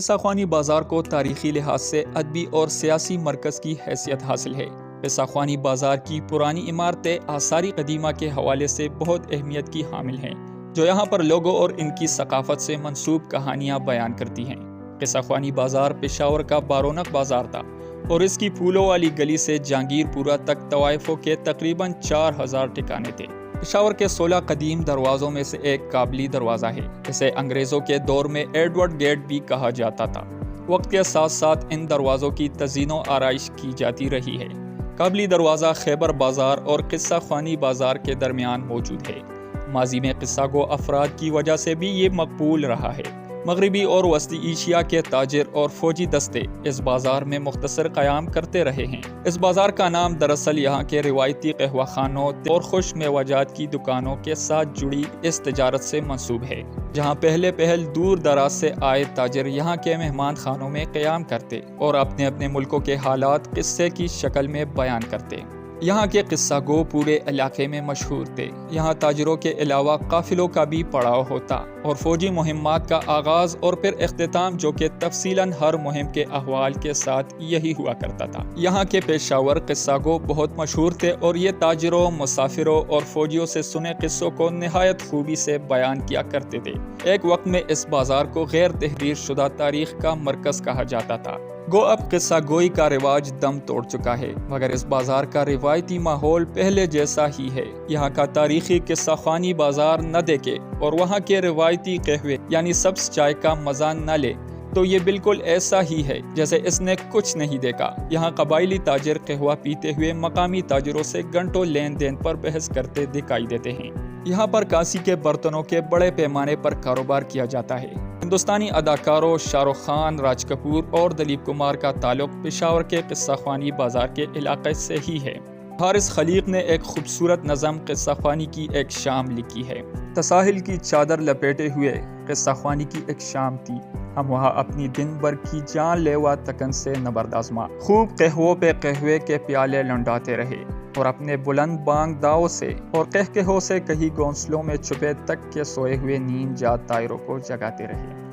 قصہ خوانی بازار کو تاریخی لحاظ سے ادبی اور سیاسی مرکز کی حیثیت حاصل ہے۔ قصہ خوانی بازار کی پرانی عمارتیں آثار قدیمہ کے حوالے سے بہت اہمیت کی حامل ہیں، جو یہاں پر لوگوں اور ان کی ثقافت سے منسوب کہانیاں بیان کرتی ہیں۔ قصہ خوانی بازار پشاور کا بارونق بازار تھا اور اس کی پھولوں والی گلی سے جہانگیر پورہ تک طوائفوں کے تقریباً 4000 ٹھکانے تھے۔ پشاور کے 16 قدیم دروازوں میں سے ایک قابلی دروازہ ہے، اسے انگریزوں کے دور میں ایڈورڈ گیٹ بھی کہا جاتا تھا۔ وقت کے ساتھ ساتھ ان دروازوں کی تزئین و آرائش کی جاتی رہی ہے۔ قابلی دروازہ خیبر بازار اور قصہ خوانی بازار کے درمیان موجود ہے۔ ماضی میں قصہ گو افراد کی وجہ سے بھی یہ مقبول رہا ہے۔ مغربی اور وسطی ایشیا کے تاجر اور فوجی دستے اس بازار میں مختصر قیام کرتے رہے ہیں۔ اس بازار کا نام دراصل یہاں کے روایتی قہوہ خانوں اور خوش میوہ جات کی دکانوں کے ساتھ جڑی اس تجارت سے منسوب ہے، جہاں پہل دور دراز سے آئے تاجر یہاں کے مہمان خانوں میں قیام کرتے اور اپنے اپنے ملکوں کے حالات قصے کی شکل میں بیان کرتے۔ یہاں کے قصہ گو پورے علاقے میں مشہور تھے۔ یہاں تاجروں کے علاوہ قافلوں کا بھی پڑاؤ ہوتا اور فوجی مہمات کا آغاز اور پھر اختتام، جو کہ تفصیلاً ہر مہم کے احوال کے ساتھ یہی ہوا کرتا تھا۔ یہاں کے پیشاور قصہ گو بہت مشہور تھے اور یہ تاجروں، مسافروں اور فوجیوں سے سنے قصوں کو نہایت خوبی سے بیان کیا کرتے تھے۔ ایک وقت میں اس بازار کو غیر تحریر شدہ تاریخ کا مرکز کہا جاتا تھا۔ گو اب قصہ گوئی کا رواج دم توڑ چکا ہے، مگر اس بازار کا روایتی ماحول پہلے جیسا ہی ہے۔ یہاں کا تاریخی قصہ خوانی بازار نہ دیکھے اور وہاں کے روایتی قہوے یعنی سبز چائے کا مزہ نہ لے تو یہ بالکل ایسا ہی ہے جیسے اس نے کچھ نہیں دیکھا۔ یہاں قبائلی تاجر قہوہ پیتے ہوئے مقامی تاجروں سے گھنٹوں لین دین پر بحث کرتے دکھائی دیتے ہیں۔ یہاں پر کانسی کے برتنوں کے بڑے پیمانے پر کاروبار کیا جاتا ہے۔ ہندوستانی اداکاروں شاہ رخ خان، راج کپور اور دلیپ کمار کا تعلق پشاور کے قصہ خوانی بازار کے علاقے سے ہی ہے۔ حارث خلیق نے ایک خوبصورت نظم قصہ خوانی کی ایک شام لکھی ہے۔ تساہل کی چادر لپیٹے ہوئے قصہ خوانی کی ایک شام تھی، ہم وہاں اپنی دن بھر کی جان لیوا تکن سے نبرد آزما، خوب قہووں پہ قہوے کے پیالے لنڈاتے رہے اور اپنے بلند بانگ داؤں سے اور قہقہوں سے کہیں گھونسلوں میں چھپے تک کے سوئے ہوئے نیند جات طائروں کو جگاتے رہے۔